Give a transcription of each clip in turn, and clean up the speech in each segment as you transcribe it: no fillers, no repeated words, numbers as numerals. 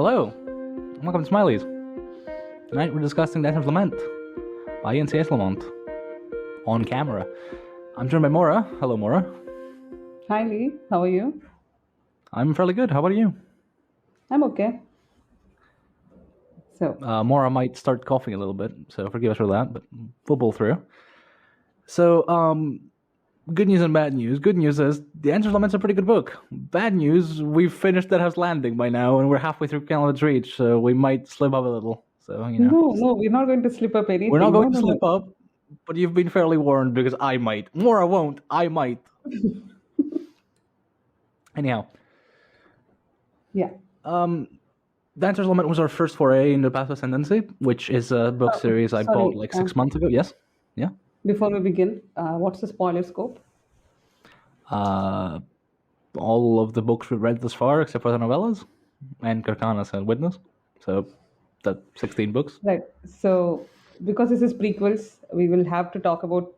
Hello, welcome to Smileys. Tonight we're discussing Lament by Esslemont on camera. I'm joined by Maura. Hello, Maura. Hi, Lee. How are you? I'm fairly good. How about you? I'm okay. So, Maura might start coughing a little bit, so forgive us for that, but we'll pull through. So, good news and bad news. Good news is The Lament's a pretty good book. Bad news, we've finished Dead House Landing by now, and we're halfway through Candlelight's Reach, so we might slip up a little. So, no, we're not going to slip up anything. We're not going to No. slip up, but you've been fairly warned because I might. Maura won't. I might. Anyhow. Yeah. Dancer's Lament was our first foray into Path of Ascendancy, which is a book series I bought like 6 months ago. Yes? Yeah? Before we begin, what's the spoiler scope? All of the books we've read thus far, except for the novellas, and Karkanas and Witness. So, that's 16 books. Right. So, because this is prequels, we will have to talk about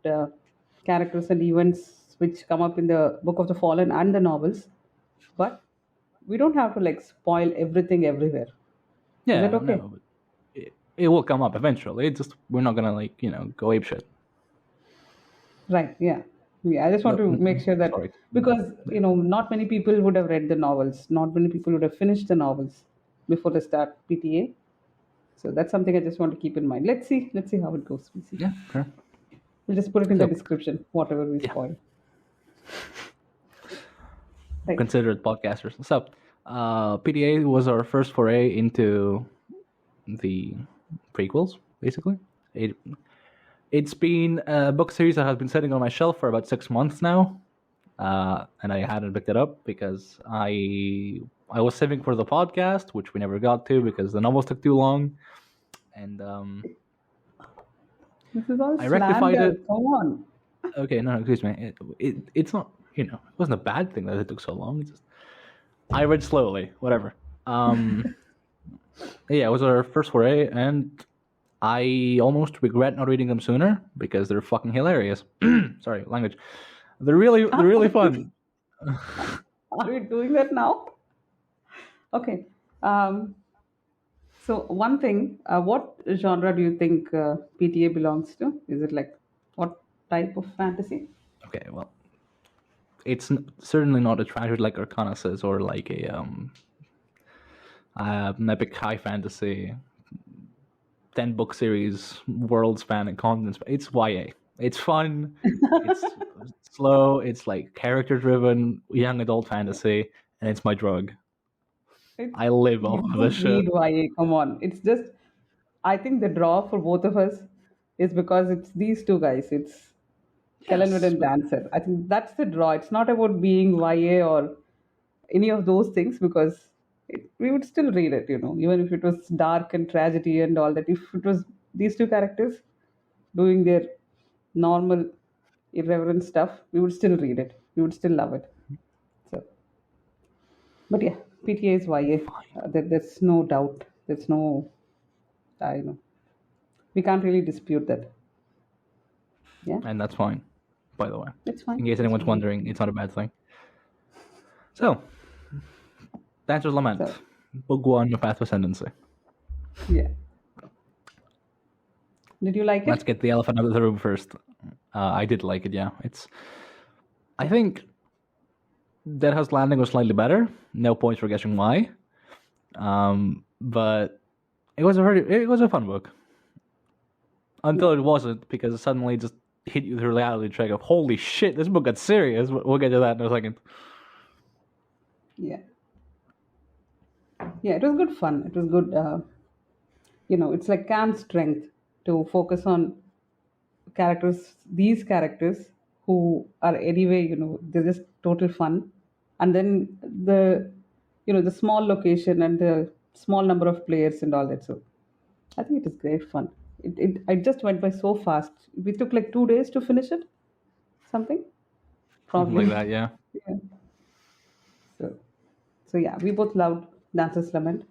characters and events which come up in the Book of the Fallen and the novels. But we don't have to spoil everything everywhere. Yeah, Is that okay? no, it will come up eventually. It's just we're not gonna go apeshit. Right. Yeah. I just want to make sure that because not many people would have read the novels, not many people would have finished the novels before they start PTA. So that's something I just want to keep in mind. Let's see how it goes. We'll see. Yeah, sure. We'll just put it in the description, whatever we spoil. Right. Consider it podcasters. So, PTA was our first foray into the prequels, basically. It's been a book series that has been sitting on my shelf for about 6 months now, and I hadn't picked it up because I was saving for the podcast, which we never got to because the novels took too long, and this is all I rectified slander. it. Come on. Okay, no, excuse me. It's not, it wasn't a bad thing that it took so long. It's just I read slowly, whatever. Yeah, it was our first foray, and I almost regret not reading them sooner because they're fucking hilarious. Sorry, language. They're really fun. Are we doing that now? Okay. So one thing, what genre do you think PTA belongs to? Is it what type of fantasy? Okay, well, it's certainly not a tragedy like Arcana says, or like an epic high fantasy 10-book series, world spanning continents. It's YA. It's fun. It's slow. It's character driven, young adult fantasy, and it's my drug. I live off of this shit. YA, come on. It's just, I think the draw for both of us is because it's these two guys. It's Kellenwood and Dancer. I think that's the draw. It's not about being YA or any of those things because we would still read it, even if it was dark and tragedy and all that. If it was these two characters doing their normal irreverent stuff, we would still read it. We would still love it. So, but yeah, PTA is YA. There's no doubt. There's no, I know. We can't really dispute that. Yeah. And that's fine, by the way. It's fine. In case anyone's wondering, it's not a bad thing. So, Dancer's Lament, Book 1 of Path of Ascendancy. Yeah. Did you like it? Let's get the elephant out of the room first. I did like it, yeah. I think Dead House Landing was slightly better. No points for guessing why. But it was a fun book. Until it wasn't, because it suddenly just hit you with the reality check of, holy shit, this book got serious. We'll get to that in a second. Yeah. Yeah, it was good fun. It was good, it's like Cam's strength to focus on these characters who are anyway, they're just total fun. And then the small location and the small number of players and all that. So I think it is great fun. It just went by so fast. We took 2 days to finish it. Something like that, yeah. Yeah. So yeah, we both loved Dancer's Lament.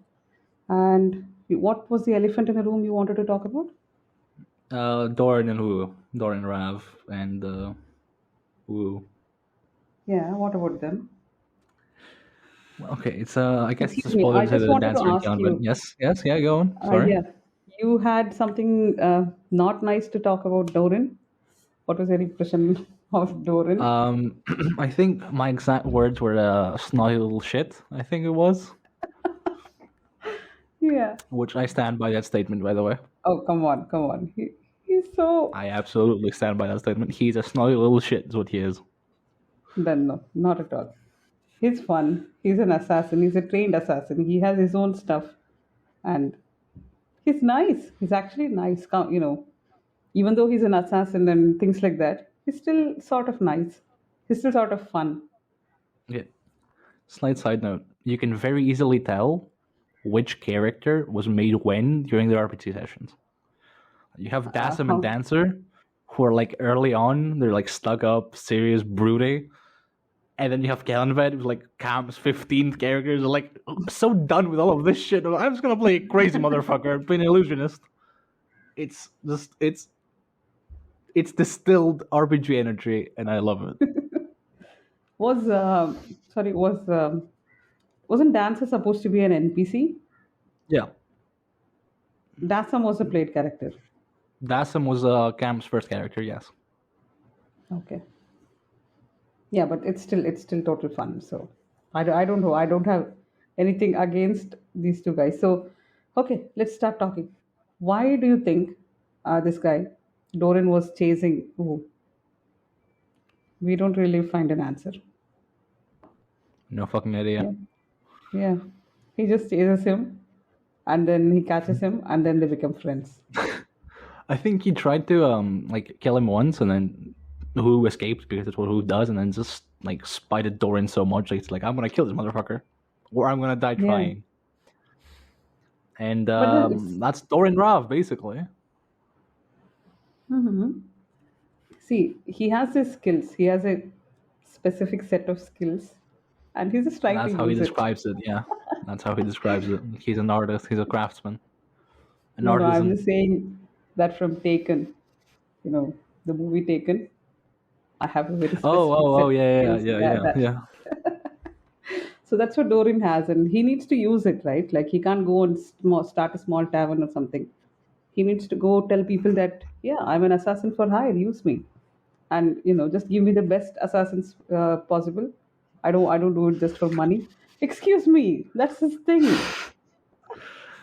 And what was the elephant in the room you wanted to talk about? Doran and Rav, and Woo. Yeah, what about them? Okay, it's I guess it's a Excuse me, spoiler I to just the wanted to dancer in ask Calvin. you, Yes, yes, yeah, go on. Sorry. yeah, you had something not nice to talk about Doran. What was your impression of Doran? I think my exact words were snotty little shit. I think it was, Yeah. which I stand by that statement. By the way, Oh, come on, come on. He's so. I absolutely stand by that statement. He's a snotty little shit. Is what he is. Then no, not at all. He's fun. He's an assassin. He's a trained assassin. He has his own stuff, and he's nice. He's actually nice. Even though he's an assassin and things like that, he's still sort of nice. He's still sort of fun. Yeah. Slight side note: you can very easily tell which character was made when during the RPG sessions. You have Dassam and How? Dancer, who are like early on, they're like stuck up, serious, broody. And then you have Kellenved, who's like Cam's 15th characters. They're like, I'm so done with all of this shit. I'm just gonna play a crazy motherfucker, play an illusionist. It's just, it's distilled RPG energy, and I love it. Was sorry, wasn't Dancer supposed to be an NPC? Yeah. Dassam was a played character. Dassam was Cam's first character, yes. Okay. Yeah, but it's still total fun. So I don't know. I don't have anything against these two guys. So okay, let's start talking. Why do you think this guy Doran was chasing? Who? We don't really find an answer. No fucking idea. Yeah, yeah. He just chases him, and then he catches him, and then they become friends. I think he tried to like kill him once, and then who escaped because that's what who does, and then just like spited Doran so much, like, it's like I'm gonna kill this motherfucker, or I'm gonna die Yeah, trying. And but then it's, that's Doran Rav basically. see, he has his skills. He has a specific set of skills, and he's just trying to That's how he use it. describes it. Yeah, that's how he describes it. He's an artist. He's a craftsman, an No, no, I'm artisan. just saying that from Taken, you know, the movie Taken. I have a very specific set Oh, of yeah, yeah, skills. yeah, Yeah, yeah, yeah. so that's what Dorin has, and he needs to use it, right? Like he can't go and start a small tavern or something. He needs to go tell people that, yeah, I'm an assassin for hire. Use me, and just give me the best assassins possible. I don't do it just for money. Excuse me, that's his thing.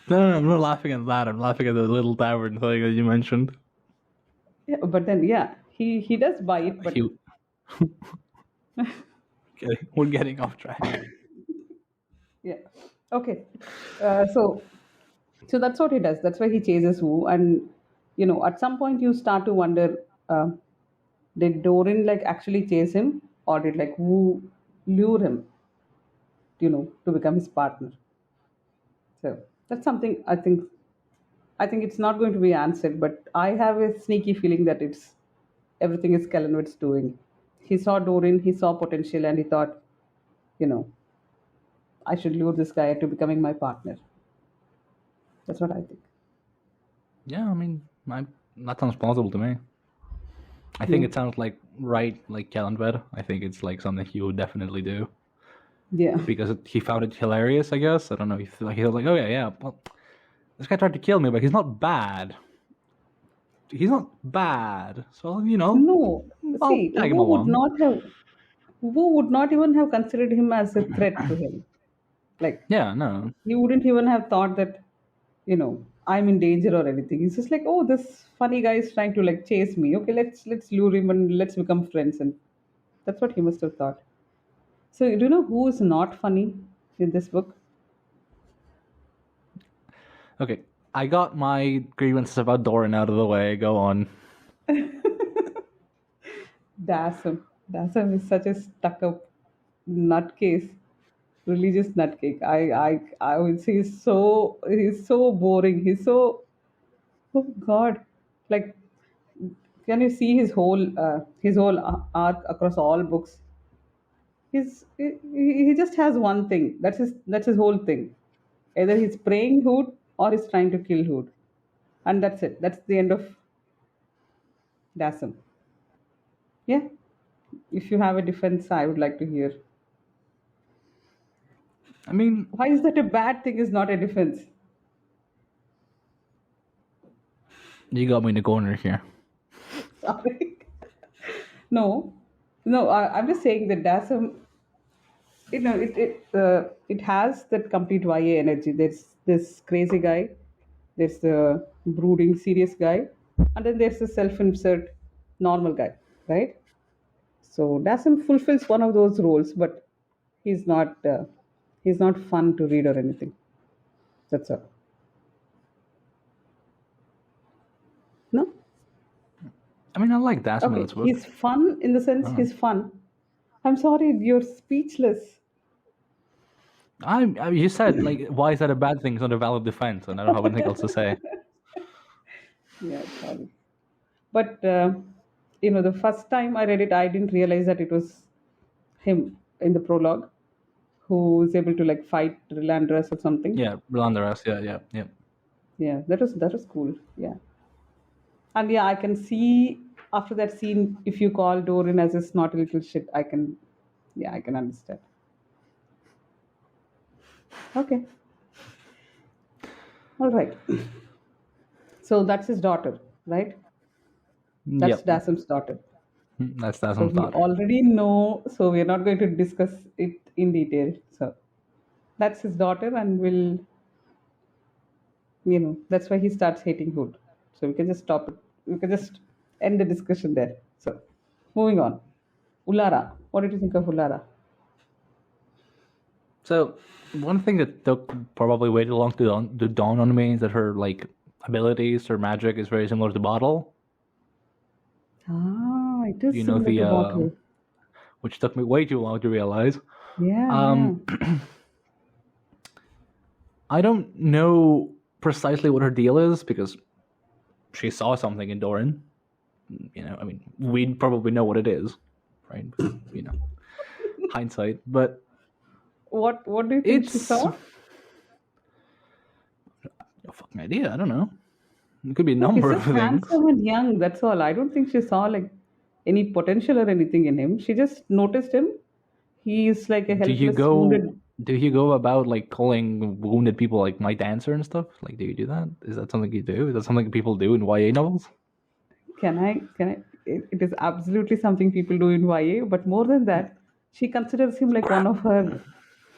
No, I'm not laughing at that. I'm laughing at the little tavern thing that you mentioned. Yeah, but then yeah, he does buy it, but He, okay, we're getting off track. yeah, okay. So that's what he does. That's why he chases Wu, and at some point you start to wonder, uh, did Dorin like actually chase him, or did like Wu lure him, to become his partner? So that's something I think. I think it's not going to be answered, but I have a sneaky feeling that it's everything is Kellenwood's doing. He saw Dorin, he saw potential, and he thought, you know, I should lure this guy to becoming my partner. That's what I think. Yeah, I mean, that sounds plausible to me. I think Yeah. it sounds like like Calendar. I think it's like something he would definitely do Yeah. because he found it hilarious. I guess I don't know. He was like, oh yeah, yeah. Well, this guy tried to kill me, but he's not bad. He's not bad, so No, I'll see, tag him along. Wu would not even have considered him as a threat to him. Like Yeah, no, he wouldn't even have thought that, I'm in danger or anything. He's just like, oh, this funny guy is trying to like chase me. Okay, let's lure him and let's become friends. And that's what he must have thought. So do you know who is not funny in this book? okay. I got my grievances about Doran out of the way. Go on. Dasam. Dasam is such a stuck-up nutcase, religious nutcake. I would say he's so boring. He's so, oh God, like, can you see his whole arc across all books? He just has one thing. That's his whole thing. Either he's praying Hood or he's trying to kill Hood, and that's it. That's the end of Dasam. Yeah. If you have a defense, I would like to hear. I mean, Why is that a bad thing? Is not a defense. you got me in the corner here. Sorry. No, no. I'm just saying that DASM, it has that complete YA energy. There's this crazy guy, there's the brooding serious guy, and then there's the self-insert normal guy, right? So Dasim fulfills one of those roles, but he's not uh, he's not fun to read or anything. That's all. No. I mean, I like Dasim in Okay, this book. he's fun in the sense he's fun. I'm sorry, you're speechless. You said, like, why is that a bad thing? It's not a valid defense, and I don't have anything else to say. Yeah, sorry. But the first time I read it, I didn't realize that it was him in the prologue who is able to like fight Relandras or something. Yeah, Blanderas, yeah. Yeah, that was cool. Yeah, and yeah, I can see after that scene, if you call Doran as a snotty little shit, I can understand. Okay, all right. So that's his daughter, right? That's Yep, Dasim's daughter. that's So Dasim's we daughter. already know, so we're not going to discuss it in detail. So that's his daughter, and that's why he starts hating Hood. So we can just stop it. We can just end the discussion there. So moving on. Ulara. What did you think of Ulara? So, one thing that took probably way too long to dawn on me is that her, like, abilities, her magic is very similar to Bottle. Ah, it is You know, similar to Bottle. which took me way too long to realize. Yeah. I don't know precisely what her deal is because she saw something in Doran. I mean, we'd probably know what it is, right? But, hindsight. But What do you think she it's saw? no fucking idea. I don't know. It could be a No, he's number of just things. handsome and young. That's all. I don't think she saw like any potential or anything in him. She just noticed him. He's like a helpless, wounded. Do you go about like calling wounded people like my dancer and stuff? Like, do you do that? Is that something you do? Is that something people do in YA novels? Can I? It is absolutely something people do in YA. But more than that, she considers him like one of her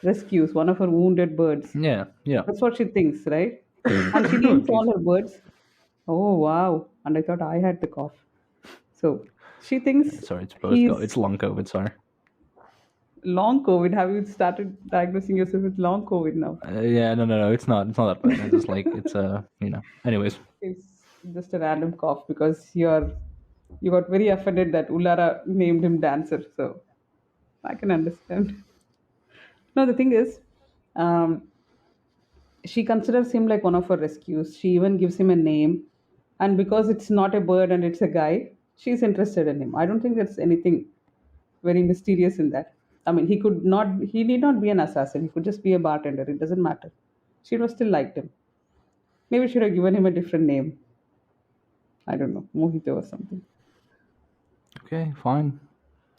rescues, one of her wounded birds. Yeah. That's what she thinks, right? And she names all her birds. Oh wow! And I thought I had the cough. So she thinks Sorry, he's it's long COVID. Sorry. long COVID. Have you started diagnosing yourself with long COVID now? Yeah, no, it's not. It's not that bad. It's just like it's Anyways, It's just a random cough because you got very offended that Ulara named him dancer. So I can understand. No, the thing is, um, she considers him like one of her rescues. She even gives him a name, and because it's not a bird and it's a guy, she's interested in him. I don't think there's anything very mysterious in that. I mean, he need not be an assassin. He could just be a bartender. It doesn't matter. She would have still liked him. Maybe should have given him a different name. I don't know, Mojito or something. okay, fine.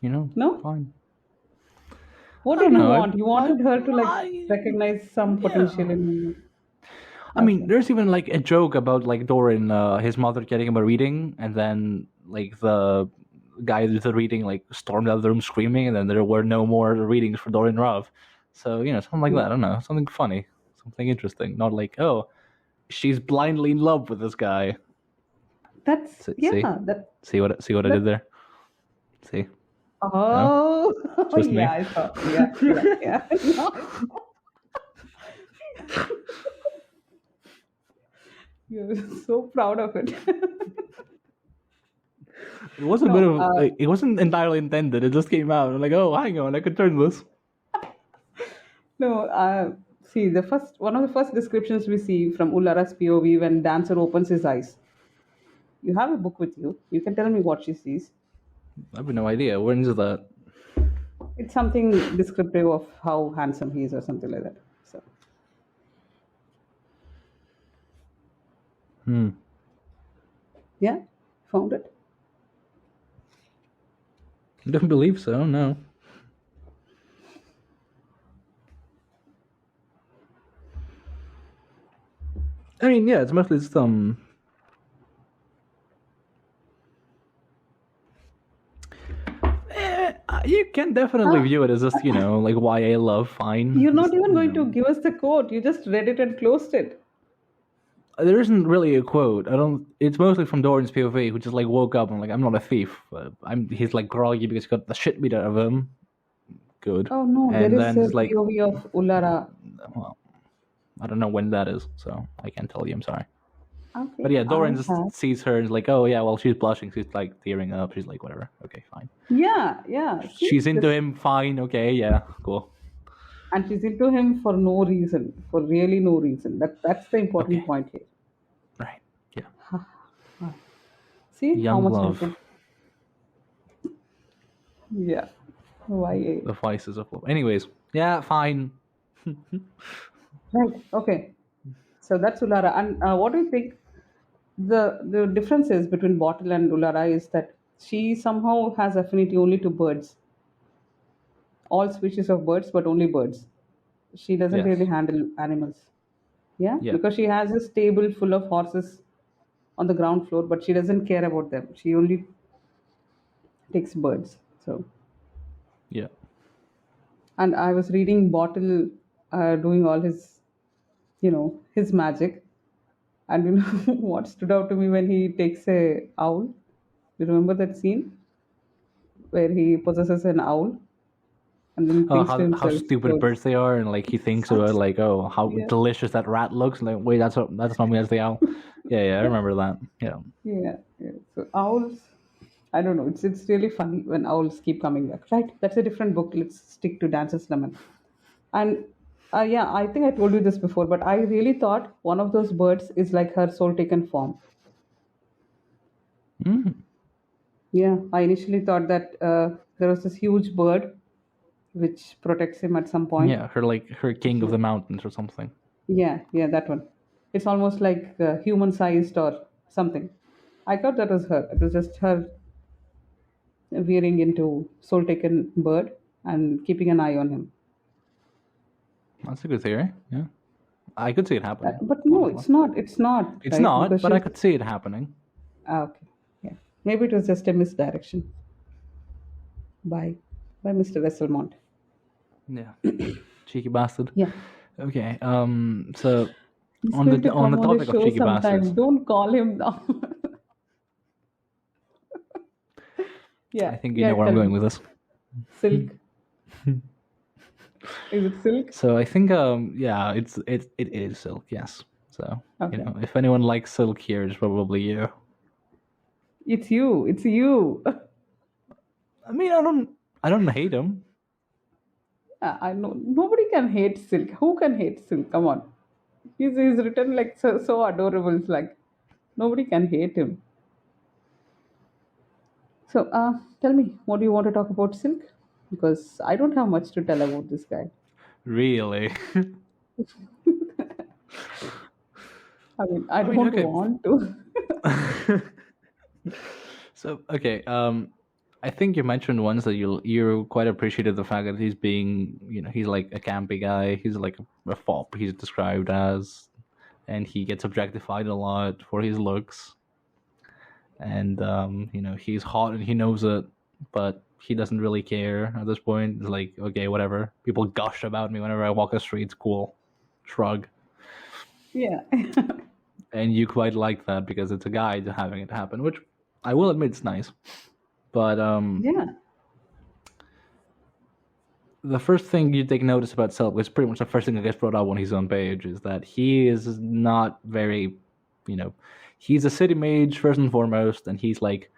No? Fine. What I did don't you know. want? You wanted her to like recognize some potential in him. I mean, there's even like a joke about like Doran, his mother getting him a reading, and then like the guy with the reading like stormed out of the room screaming, and then there were no more readings for Doran Rav. So something like that. I don't know, something funny, something interesting. Not like, oh, she's blindly in love with this guy. That's See what I did there? See? Oh, Just me. yeah, I saw. Yeah. You're so proud of it. It was a bit of like, it wasn't entirely intended. It just came out. I'm like, oh, hang on, I could turn this. No, see, one of the first descriptions we see from Ulara's POV when Dancer opens his eyes. You have a book with you. You can tell me what she sees. I have no idea. When is that? It's something descriptive of how handsome he is or something like that. So. Yeah, found it. I don't believe so. No. I mean, yeah, it's mostly just you can definitely view it as just like YA love. Fine. You're not Just, even going to give us the quote. You just read it and closed it. There isn't really a quote. I don't. It's mostly from Dorian's POV, who just like woke up and like, I'm not a thief. He's like groggy because he got the shit beat out of him. Good. Oh no, And there is then a it's like, POV of Ulara. well, I don't know when that is, so I can't tell you. I'm sorry. Okay. But yeah, Dorian I just have. sees her and is like, oh yeah, well, she's blushing. She's like tearing up. She's like, whatever. Okay, fine. Yeah. See, She's into him. Fine. Okay, yeah, cool. and she's into him for no reason, for really no reason. That's the important Okay. point here. Right. Yeah. See how Young much love. I can. Yeah. YA. The vices of love. Anyways, yeah, fine. Right. Okay. So that's Ulara. And what do you think? The differences between Bottle and Ulara is that she somehow has affinity only to birds, all species of birds, but only birds. She doesn't Yes. really handle animals. Yeah, Yeah. because she has a stable full of horses on the ground floor, but she doesn't care about them. She only takes birds. So, Yeah. and I was reading Bottle doing all his magic, and you know what stood out to me when he takes a owl. You remember that scene where he possesses an owl and then Oh, thinks to how himself, stupid "Oh, birds they are, and like he thinks such, about like, oh, how yeah, delicious that rat looks. Like, wait, that's not me. That's the owl. Yeah, I remember that. Yeah. yeah. So owls, I don't know. It's really funny when owls keep coming back. Right, that's a different book. Let's stick to Dances Lemon. And yeah, I think I told you this before, but I really thought one of those birds is like her soul taken form. Mm. Yeah, I initially thought that there was this huge bird which protects him at some point. Yeah, her king of the mountains or something. Yeah, that one. It's almost like human sized or something. I thought that was her. It was just her veering into soul taken bird and keeping an eye on him. That's a good theory. Yeah, I could see it happening. But no, honestly. it's not. It's not. It's Right? not, Because but I she's could see it happening. okay. Yeah, maybe it was just a misdirection by Mr. Esslemont. Yeah, cheeky bastard. Yeah, Okay. So he's on going to the come on the topic of show cheeky sometime. bastards, Don't call him now. Yeah, I think you know where I'm tell going me. with this. Silk. Is it silk? So I think yeah, it is Silk. Yes. So Okay. if anyone likes Silk here, it's probably you. It's you. It's you. I mean, I don't hate him. I know nobody can hate Silk. Who can hate Silk? Come on. He's written like so adorable. It's like nobody can hate him. So, tell me, what do you want to talk about Silk? Because I don't have much to tell about this guy. Really? I mean, I don't okay. want to. So okay, I think you mentioned once that you quite appreciated the fact that he's being, he's like a campy guy. He's like a fop. He's described as, and he gets objectified a lot for his looks. And he's hot and he knows it, but he doesn't really care at this point. It's like, okay, whatever. People gush about me whenever I walk the streets. Cool. Shrug. Yeah. And you quite like that because it's a guide to having it happen, which I will admit is nice. But Yeah. the first thing you take notice about Self, which is pretty much the first thing that gets brought up when he's on page, is that he is not very, he's a city mage first and foremost, and he's like,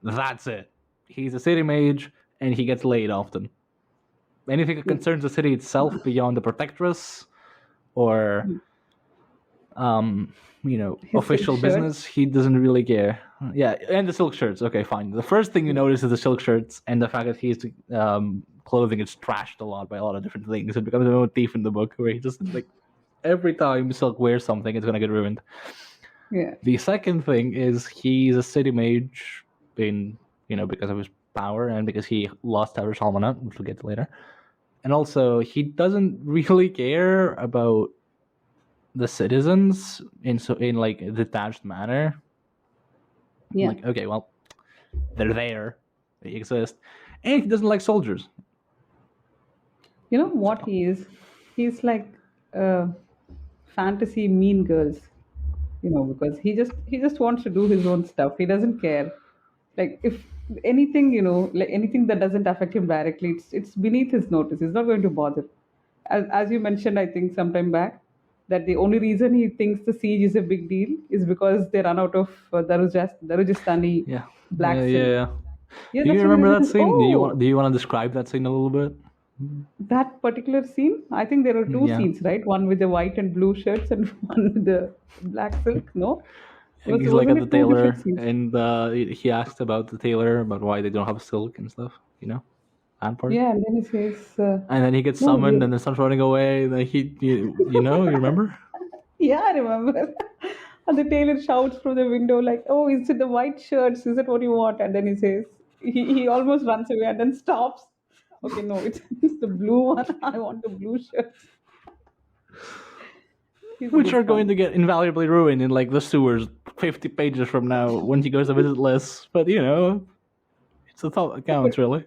that's it. He's a city mage, and he gets laid often. Anything that concerns the city itself beyond the protectress, or official silk business, he doesn't really care. Yeah, and the silk shirts. Okay, fine. The first thing you notice is the silk shirts and the fact that his clothing is trashed a lot by a lot of different things. It becomes a motif in the book where he just like every time Silk wears something, it's gonna get ruined. Yeah. The second thing is he's a city mage because of his power and because he lost Tower Salmonat, which we'll get to later. And also, he doesn't really care about the citizens in like a detached manner. Yeah. Like, okay, well, they're there, they exist, and he doesn't like soldiers. You know what he is? He's like fantasy mean girls, because he just wants to do his own stuff. He doesn't care. Like if anything, like anything that doesn't affect him directly, it's beneath his notice. He's not going to bother. As you mentioned, I think sometime back, that the only reason he thinks the siege is a big deal is because they run out of Darujastani Yeah, black yeah, silk. yeah. Yeah, Do you that's what it remember that is. scene? Oh, Do you want to describe that scene a little bit? that particular scene, I think there are two Yeah, scenes, right? One with the white and blue shirts and one with the black silk. No, he's like wasn't at the it two different tailor, scenes? and he asked about the tailor about why they don't have silk and stuff. That part. Yeah, and then he says, And then he gets "No, summoned, and then starts running away. And then you remember? yeah, I remember." And the tailor shouts from the window, like, "Oh, is it the white shirts? Is it what you want?" And then he says, he almost runs away and then stops. Okay, no, it's the blue one. I want the blue shirts. He's Which are good going fun. to get invaluably ruined in like the sewers 50 pages from now when he goes to visit Liz. But it's the thought that counts, really.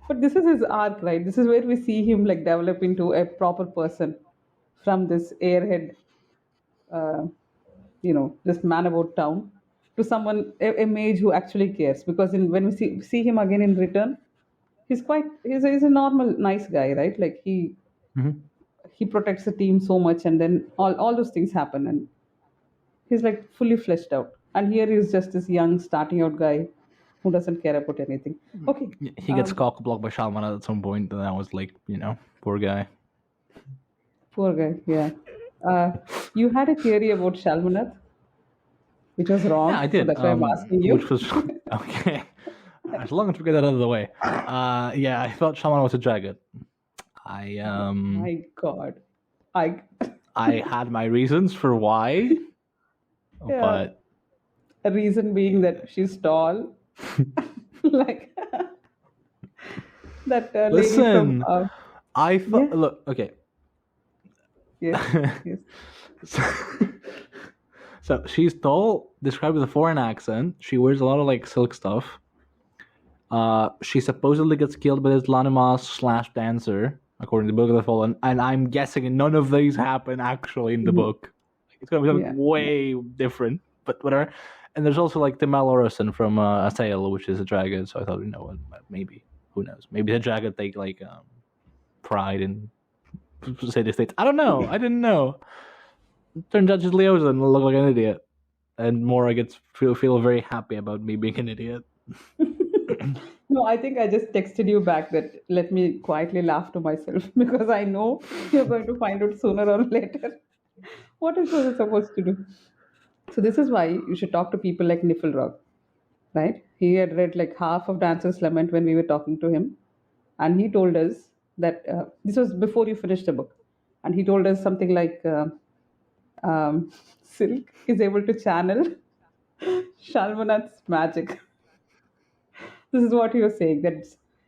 But this is his arc, right? This is where we see him like develop into a proper person from this airhead, uh, this man about town, to someone a mage who actually cares. Because when we see him again in return, he's a normal nice guy, right? Like Hmm. he protects the team so much, and then all those things happen, and he's like fully fleshed out. And here he's just this young starting out guy who doesn't care about anything. Okay, He gets cock blocked by Shalman at some point, and I was like, poor guy. poor guy. Yeah. Uh, you had a theory about Shalmanath, which was Yeah, I wrong, so did. that's why I'm asking Which you. was okay. As long as we get that out of the way. Yeah, I thought Shaman was a dragon. I My God, I I had my reasons for why, yeah. but A reason being that she's tall, like that lady from. listen, I Yeah. thought. Look, okay. Yes. Yes. So, so she's tall, described with a foreign accent. She wears a lot of like silk stuff. She supposedly gets killed by this Lanimas / dancer, according to the Book of the Fallen, and I'm guessing none of these happen actually in the book. It's gonna be something Yeah. way different, but whatever. And there's also like the Malorison from Asael, which is a dragon. So I thought, maybe, who knows? Maybe the dragon take like pride in city states. I don't know. I didn't know. Turns out she's Leosa and look like an idiot. And Mora gets feel very happy about me being an idiot. No, I think I just texted you back that let me quietly laugh to myself because I know you're going to find out sooner or later. What is was supposed to do? So this is why you should talk to people like Niflrog, right? He had read like half of Dancer's Lament when we were talking to him, and he told us that this was before you finished the book, and he told us something like Silk is able to channel Shalmanath's magic. This is what he was saying, that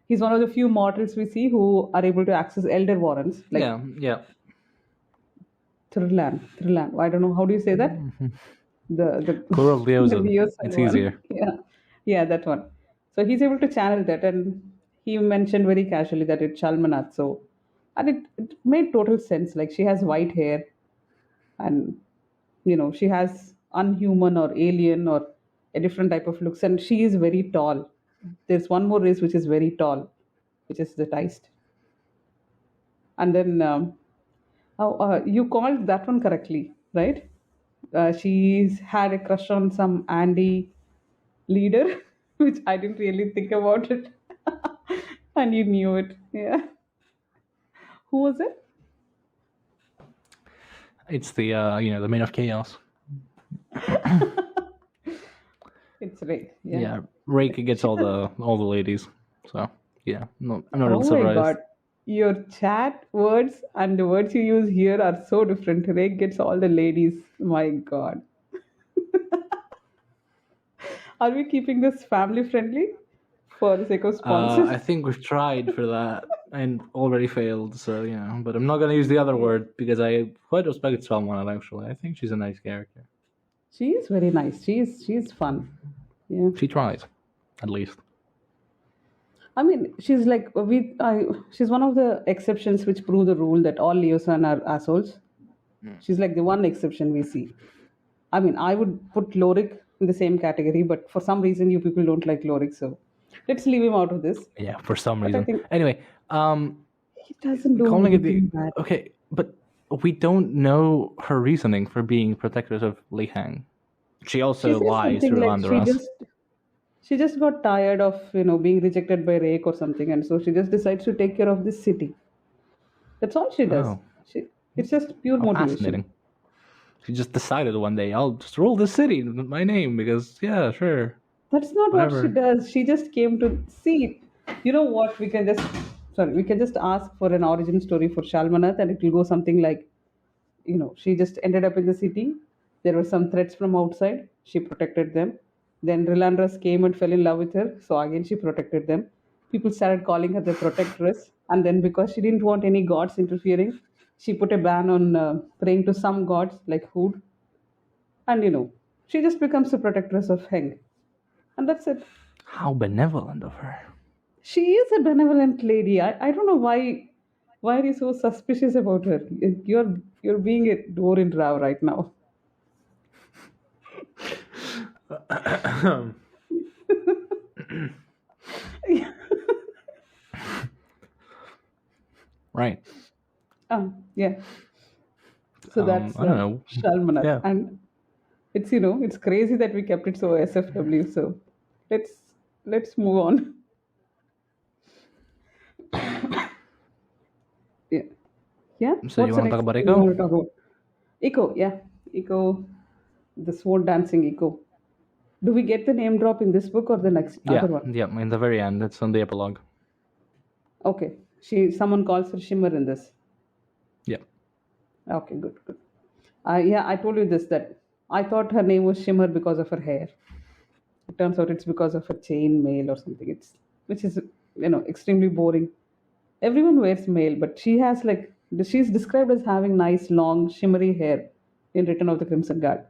he's one of the few mortals we see who are able to access elder warrants, like Yeah. Thrillan. I don't know how do you say that. The Coral the Leosin. Leosin It's one. easier. Yeah, that one. So he's able to channel that, and he mentioned very casually that it's Shalmanath. So, and it made total sense. Like she has white hair, and she has unhuman or alien or a different type of looks, and she is very tall. There's one more race which is very tall, which is the Teist. And then you called that one correctly, right? She's had a crush on some Andy leader, which I didn't really think about it. And you knew it. Yeah. Who was it? It's the the main of chaos. It's Ray. Yeah. Yeah, Reiki gets all the ladies. So yeah, no, I'm not Oh really my surprised. God. Your chat words and the words you use here are so different. Ray gets all the ladies. My God. Are we keeping this family friendly for the sake of I sponsors? think we've tried for that. and already failed. So yeah, but I'm not gonna use the other word because I quite respect Salman. Actually, I think she's a nice character. She is very nice. She's fun. Yeah. She tries, at least. I mean, she's like she's one of the exceptions which prove the rule that all Leosan are assholes. She's like the one exception we see. I mean, I would put Lorik in the same category, but for some reason, you people don't like Lorik, so let's leave him out of this. Yeah, for some But I reason. think Anyway, he doesn't do calling it the anything bad. okay, but we don't know her reasoning for being protectors of Li Hang. She also She says lies something to like Landaras. she just got tired of being rejected by Rake or something, and so she just decides to take care of this city. That's all she does. Oh. It's just pure motivation. Fascinating. She just decided one day, I'll just rule the city with my name because, yeah, sure. That's not Whatever. what she does. She just came to see. You know what? We can just ask for an origin story for Shalmanath, and it will go something like, she just ended up in the city. There were some threats from outside. She protected them. Then Rilandras came and fell in love with her. So again, she protected them. People started calling her the protectress. And then because she didn't want any gods interfering, she put a ban on praying to some gods like Hood. And she just becomes the protectress of Heng. And that's it. How benevolent of her. She is a benevolent lady. I don't know why are you so suspicious about her? You're being a door in Rao right now. Right. Yeah. So that's I don't know. Shalmanath. Yeah. And it's it's crazy that we kept it so SFW. So let's move on. Yeah. Yeah. So you What's the want to talk next about thing you Eiko? want to talk about? Eco, yeah. Eco, the sword dancing Eco. Do we get the name drop in this book or the next Yeah, other one? yeah. In the very end, it's on the epilogue. Okay. Someone calls her Shimmer in this. Yeah. Okay, good. I told you this that I thought her name was Shimmer because of her hair. It turns out it's because of her chain mail or something. Which is extremely boring. Everyone wears mail, but she's described as having nice long shimmery hair in Return of the Crimson Guard.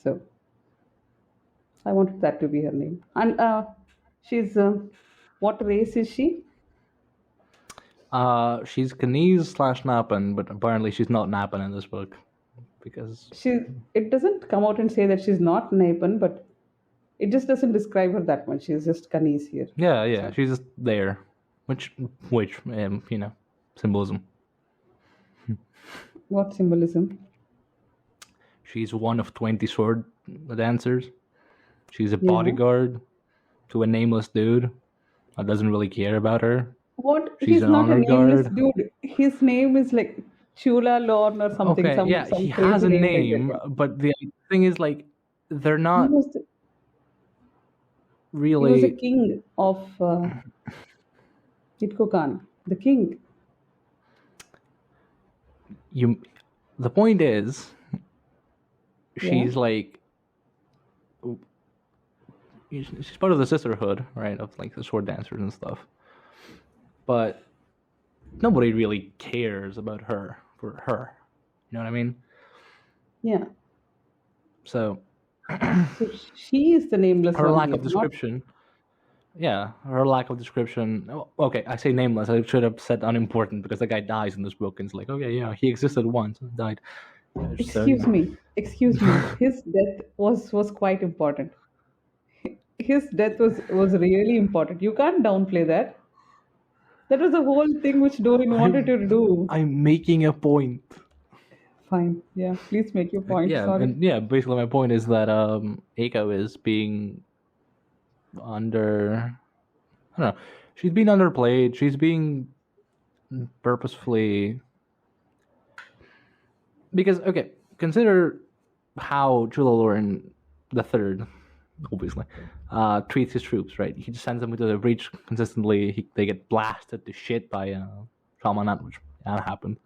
So I wanted that to be her name. And she's what race is she? She's Kanese / Napan, but apparently she's not Napan in this book because It doesn't come out and say that she's not Napan, but it just doesn't describe her that much. She's just Kanese here. yeah, she's just there, which symbolism. What symbolism? She's one of 20 sword dancers. She's a bodyguard to a nameless dude that doesn't really care about her. What? She's He's an not a honor nameless guard. dude. His name is like Chula Lorn or something. Okay, some yeah, some he crazy has a like name, that. but the thing is, like, they're He not was the, he was a really. king of Itko Khan. The king. The point is, Yeah. she's like, she's part of the sisterhood, right, of like the sword dancers and stuff. But nobody really cares about her for her. You know what I mean? Yeah. So So she is the nameless her one lack here, of description. Yeah, her lack of description. Okay, I say nameless. I should have said unimportant because the guy dies in this book, and it's like, okay, yeah, he existed once and died. Excuse me. His death was quite important. His death was really important. You can't downplay that. That was the whole thing which Dorin wanted to do. I'm making a point. Fine. Yeah. Please make your point. Yeah, Sorry. and yeah, basically my point is that Eiko is being I don't know, she's being underplayed. She's being purposefully because okay, consider how Chulaloran the Third, obviously, treats his troops. Right, he just sends them into the breach consistently. They get blasted to shit by Shamanat, which happened.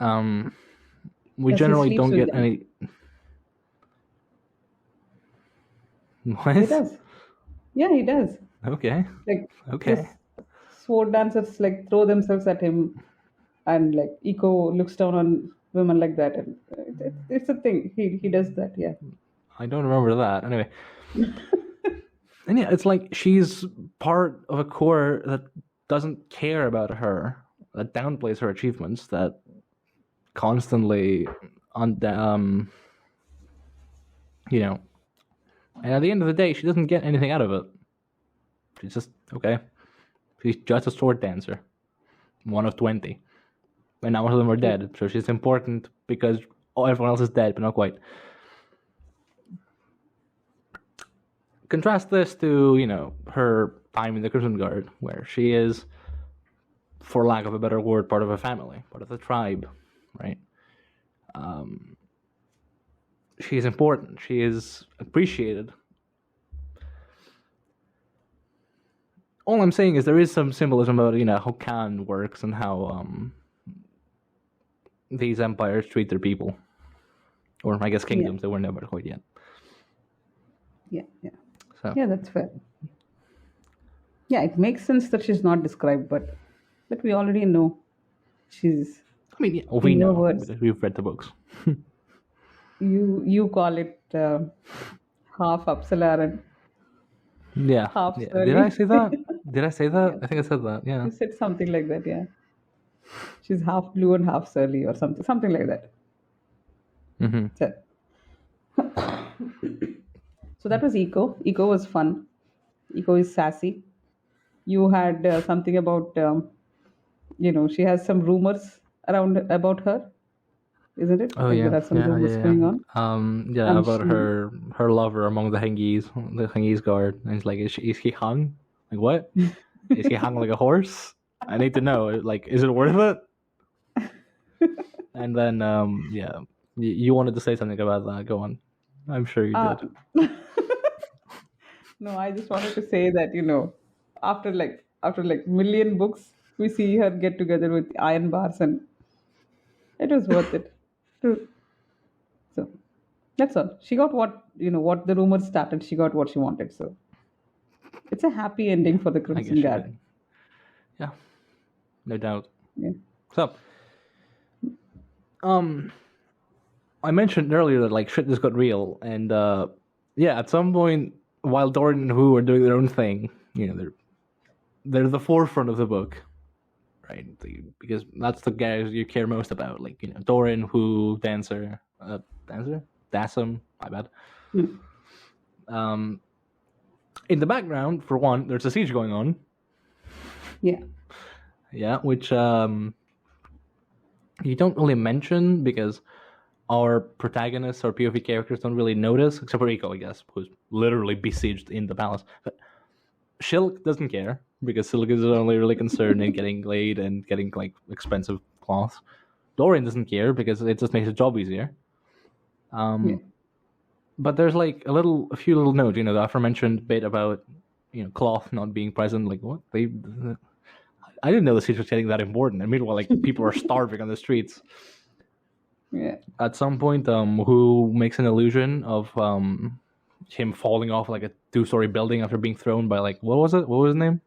We Yes, he generally sleeps don't with get them. any. What? He does. Yeah, he does. Okay. Like Okay. this sword dancers like throw themselves at him, and like Eco looks down on women like that, and it's a thing. He does that. Yeah. I don't remember that. Anyway. And yeah, it's like she's part of a core that doesn't care about her, that downplays her achievements, that constantly you know, and at the end of the day, she doesn't get anything out of it. She's just okay. She's just a sword dancer, one of 20, and now most of them are dead. So she's important because everyone else is dead, but not quite. Contrast this to her time in the Crimson Guard, where she is, for lack of a better word, part of a family, part of the tribe, right? She is important. She is appreciated. All I'm saying is there is some symbolism about how Khan works and how these empires treat their people, or I guess kingdoms that were never quite yet. Yeah. So Yeah, that's fair. Yeah, it makes sense that she's not described, but we already know she's. I mean, we in your know words. because we've read the books. You call it half Upsalar and Yeah. half Surly. Did I say that? Did I say that? I think I said that. Yeah. You said something like that, yeah. She's half blue and half surly or something like that. Mm-hmm. So that was Eco. Eco was fun. Eco is sassy. You had something about, she has some rumors around about her, isn't it? Oh Like yeah. there are some rumors going on. Yeah, And about her lover among the Hengis guard, and it's like, is he hung? Like what? Is he hung like a horse? I need to know. Like, is it worth it? And then yeah, you wanted to say something about that. Go on. I'm sure you did. No, I just wanted to say that after million books, we see her get together with iron bars, and it was worth it. So that's all. She got what the rumors started. She got what she wanted. So it's a happy ending for the I guess Crimson you Guard. did. Yeah, no doubt. Yeah. So, I mentioned earlier that like shit just got real, and yeah, at some point while Doran and Who are doing their own thing, they're the forefront of the book, right? Because that's the guys you care most about, like Doran, Who, Dancer, Dassam. My bad. In the background, for one, there's a siege going on. Yeah. Yeah, which you don't really mention because our protagonists or POV characters don't really notice, except for Eiko, I guess, who's literally besieged in the palace. But Shilk doesn't care because Silk is only really concerned in getting laid and getting like expensive cloths. Dorian doesn't care because it just makes his job easier. But there's like a few little notes, the aforementioned bit about cloth not being present. Like what I didn't know the siege was getting that important. And meanwhile, like people are starving on the streets. Yeah. At some point, Who makes an illusion of him falling off like a 2-story building after being thrown by like what was it? What was his name?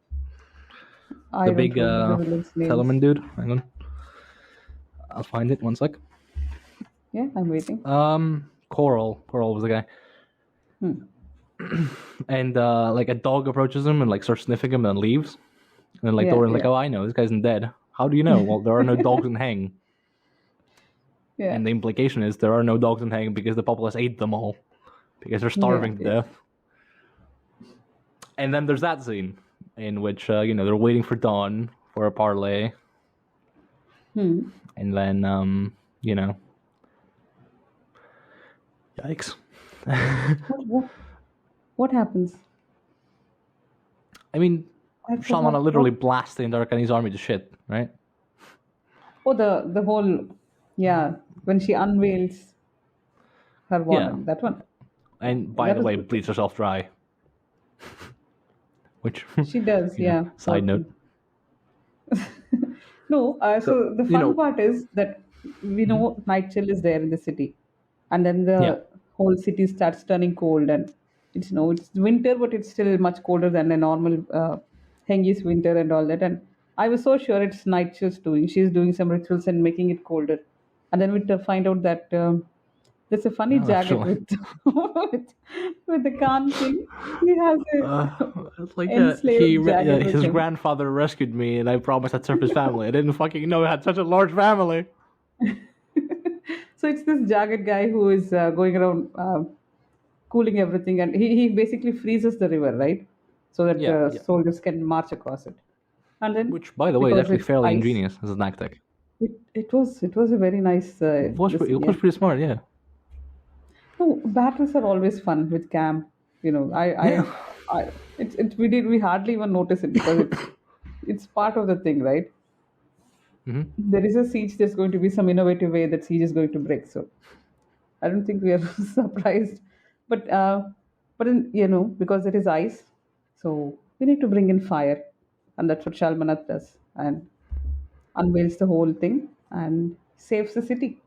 The big Telemann dude. Hang on, I'll find it. One sec. Yeah, I'm waiting. Coral was the guy. And like a dog approaches him and like starts sniffing him and leaves. And then like Doran's like, oh, I know, this guy's dead. How do you know? Well, there are no dogs in Hang. Yeah. And the implication is there are no dogs in Hang because the populace ate them all. Because they're starving to death. And then there's that scene in which, they're waiting for dawn for a parlay. And then, yikes. What happens? I mean, Shalmana literally blasts the Darkani's army to shit, right? Oh, the whole, when she unveils her warden, that one. And by the way, bleeds herself dry. Which she does, Side note. No, so the fun part is that we know Night Chill is there in the city, and then the whole city starts turning cold, and it's winter, but it's still much colder than a normal Hengis winter and all that. And I was so sure it's night she's doing. She's doing some rituals and making it colder. And then we find out that there's a funny No, jacket actually. with with the Khan king. He has Uh, a it's like enslaved jacket with his him. grandfather rescued me, and I promised I'd serve his family. I didn't fucking know I had such a large family. So it's this jagged guy who is going around cooling everything, and he basically freezes the river, right? So that Yeah, yeah. soldiers can march across it. And then, Which, by the way, is because actually it's fairly ice, ingenious as a tactic. it was a very nice this It thing, yeah. was pretty smart, yeah. No, battles are always fun with Cam. You know, Yeah. we hardly even notice it because it's part of the thing, right? Hmm. There is a siege. There's going to be some innovative way that siege is going to break. So I don't think we are surprised, but because it is ice, so we need to bring in fire, and that's what Shalmanat does, and unveils the whole thing and saves the city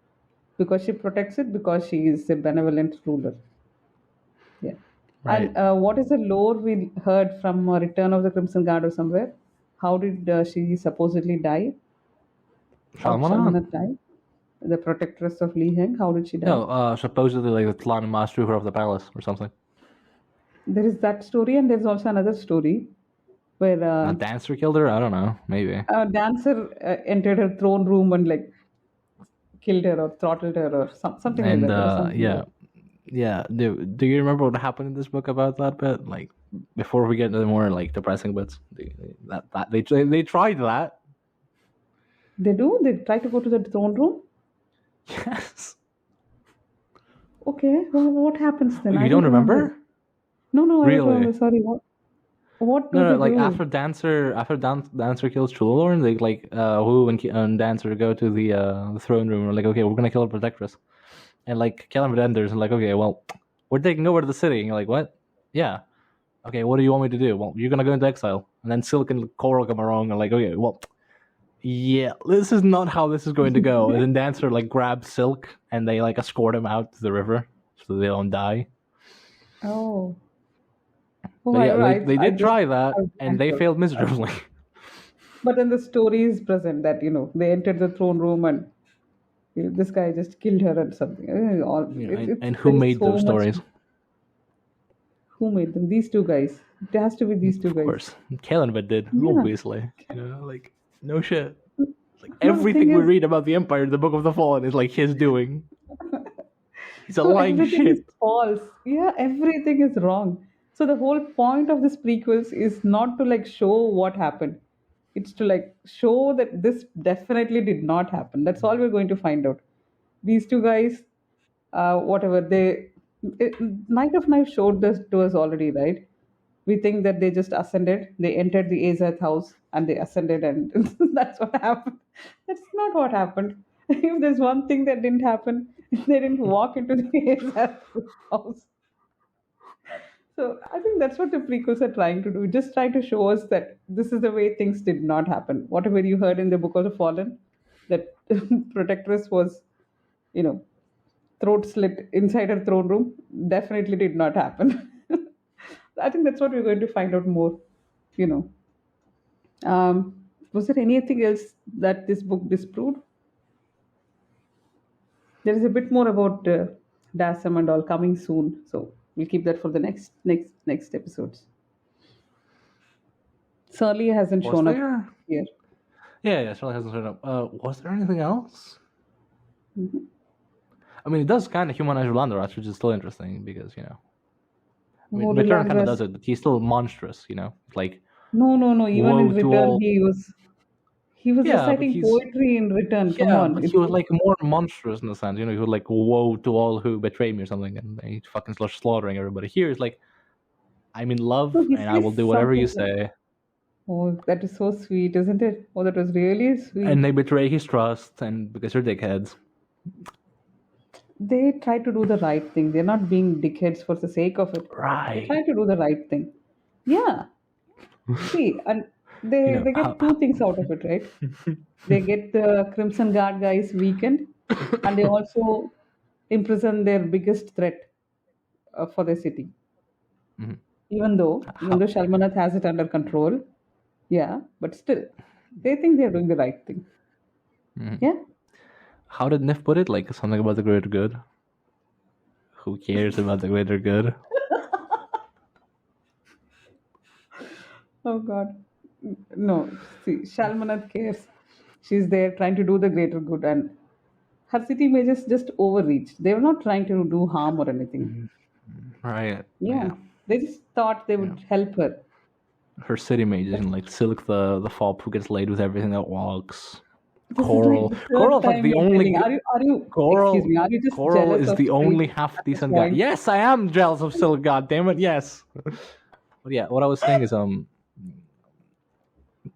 because she protects it because she is a benevolent ruler. Yeah. Right. And what is the lore we heard from Return of the Crimson Guard or somewhere? How did she supposedly die? How Shalmanan? Shalmanat died? The protectress of Li Heng. How did she die? No, supposedly like the Tlan Mas threw her off the palace or something. There is that story, and there's also another story where A dancer killed her? I don't know. Maybe. a dancer entered her throne room and like killed her or throttled her or something like And that. There was something like yeah. Yeah. Do you remember what happened in this book about that bit? Like, before we get into the more like depressing bits, they tried that. they do. They try to go to the throne room. Yes. Okay, well, what happens then? I You don't don't remember. remember? No, I don't Really? remember. Sorry, what do No, they like do? after Dancer kills Chulorn, they like Wu and Dancer go to the throne room and are like, okay, we're gonna kill our protectress, and like Calamed enters and like, okay, well, we're taking over the city, and you're like, what? Yeah, okay, what do you want me to do? Well, you're gonna go into exile, and then Silk and Coral come along and like, okay, well, yeah, this is not how this is going to go. And then Dancer like grabs Silk and they like escort him out to the river so they don't die. Oh, But yeah, right. they I did just try that I and they canceled. failed miserably. But then the story is present that they entered the throne room and this guy just killed her and something. And who There is made so those much. stories? Who made them? These two guys. It has to be these two Of guys. course, Kalenvid did, Yeah. obviously. Like no shit. Like No, the thing everything we is, read about the Empire, the Book of the Fallen, is like his doing. He's a so lying everything is shit. false. Yeah, everything is wrong. So the whole point of this prequels is not to like show what happened. It's to like show that this definitely did not happen. That's all we're going to find out. These two guys, whatever Night of Knife showed this to us already, right? We think that they just ascended. They entered the Azath house and they ascended, and that's what happened. That's not what happened. If there's one thing that didn't happen, they didn't walk into the Azath house. So I think that's what the prequels are trying to do. Just try to show us that this is the way things did not happen. Whatever you heard in the Book of the Fallen, that Protectress was, you know, throat slit inside her throne room, definitely did not happen. I think that's what we're going to find out more. You know, was there anything else that this book disproved? There is a bit more about Dasam and all coming soon, so we'll keep that for the next episodes. Surly hasn't Was shown up there? here. Yeah, it certainly hasn't turned up. Was there anything else? Mhm. I mean, it does kind of humanize Rolandaras, which is still interesting because I mean, Oh, Return kind of Relandras. does it, but he's still monstrous. Like, No. Even in woe to Return, all. he was Yeah, but reciting poetry in Return. Come yeah, on, but he was like more monstrous in the sense. He was like, woe to all who betray me or something, and he fucking starts slaughtering everybody. Here, it's like, I'm in love, no, he and I will says do whatever you something like, say. "Oh, that is so sweet, isn't it? Oh, that was really sweet." And they betray his trust, and because they're dickheads. They try to do the right thing. They're not being dickheads for the sake of it. They Right. try to do the right thing. Yeah. See, and You they know, they get two things out of it, right? They get the Crimson Guard guys weakened, and they also imprison their biggest threat for the city. Even though Shalmanath has it under control, yeah, but still, they think they're doing the right thing. Yeah. How did Nif put it? Like something about the greater good? Who cares about the greater good? Oh God. No, see, Shalmanath cares. She's there trying to do the greater good, and her city mages just overreached. They were not trying to do harm or anything. Right. Yeah. They just thought they would help her. Her city mages and like Silk the fop who gets laid with everything that walks. This Coral. is like the third Coral's like time the you're only. telling. Are you? Coral. Excuse me. Are you just Coral jealous is of the only Silk half at this decent guy. point? Yes, I am jealous of Silk. God damn it. Yes. But yeah, what I was saying is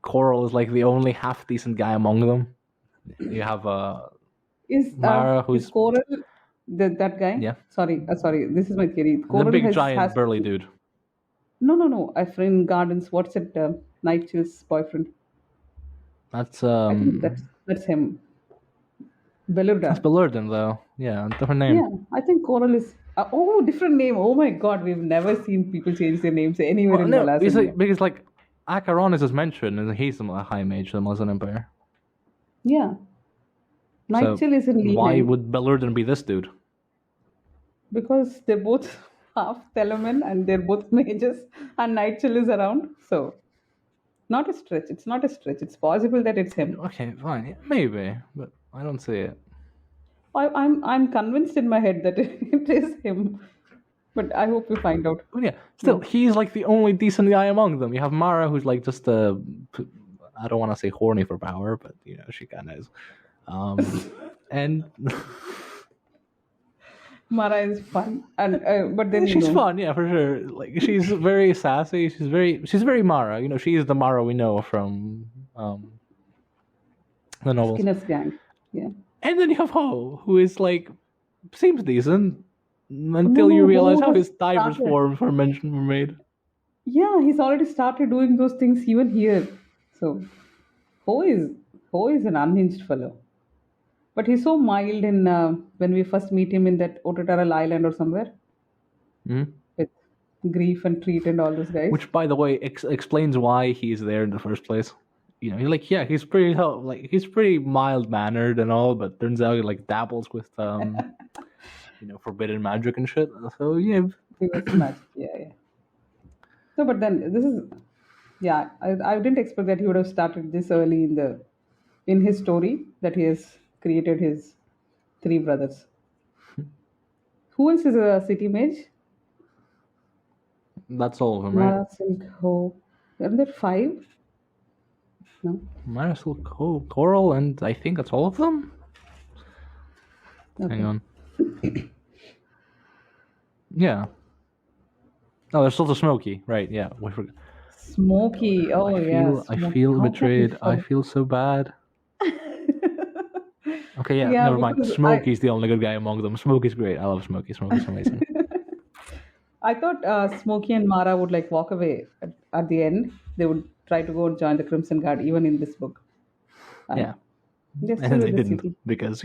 Coral is like the only half decent guy among them. You have Mara, Is Coral that guy? Yeah. Sorry, This is my theory. the Coral big has giant burly dude. No. A friend Gardens. What's it? Nightchill's boyfriend. That's I think that's him. Belurda. that's Belurden though. Yeah, different name. Yeah, I think Coral is. Different name. Oh my God, we've never seen people change their names anywhere in No, Malazan. because like Acheron is mentioned, and he's the high mage of the Malazan Empire. Yeah. Nightchill is in Lehman. Why would Belurden be this dude? Because they're both half Telemann and they're both mages, and Nightchill is around. So, not a stretch. It's not a stretch. It's possible that it's him. Okay, fine, yeah, maybe, but I don't see it. I'm convinced in my head that it is him, but I hope we find out. But yeah, still, he's like the only decent guy among them. You have Mara, who's like just I don't want to say horny for power, but she kind of is. And Mara is fun, and but then she's fun, yeah, for sure. Like she's very sassy. She's very Mara. She's the Mara we know from the novels. Skinner's gang. Yeah. And then you have Ho, who is like seems decent until you realize how his diverse forms were made. Yeah, he's already started doing those things even here. So Ho is an unhinged fellow. But he's so mild in when we first meet him in that Ototaral Island or somewhere. With Grief and Treat and all those guys. Which, by the way, explains why he's there in the first place. He's like, he's pretty mild mannered and all, but turns out he like dabbles with forbidden magic and shit. So yeah, he was magic. Yeah. So, but then this is, I didn't expect that he would have started this early in his story that he has created his 3 brothers. Who else is a city mage? That's all of them, right? Mara, Silk, Ho. Are there 5? No. Mara, Silk, Ho, Coral, and I think that's all of them. Okay. Hang on. Yeah. Oh, there's still the Smoky, right? Yeah, we forgot. Smoky. Oh, I feel betrayed. I feel so bad. Okay, never mind. Smokey's the only good guy among them. Smokey's great. I love Smokey. Smokey's amazing. I thought Smokey and Mara would like walk away at the end. They would try to go and join the Crimson Guard, even in this book. Yeah, and they didn't because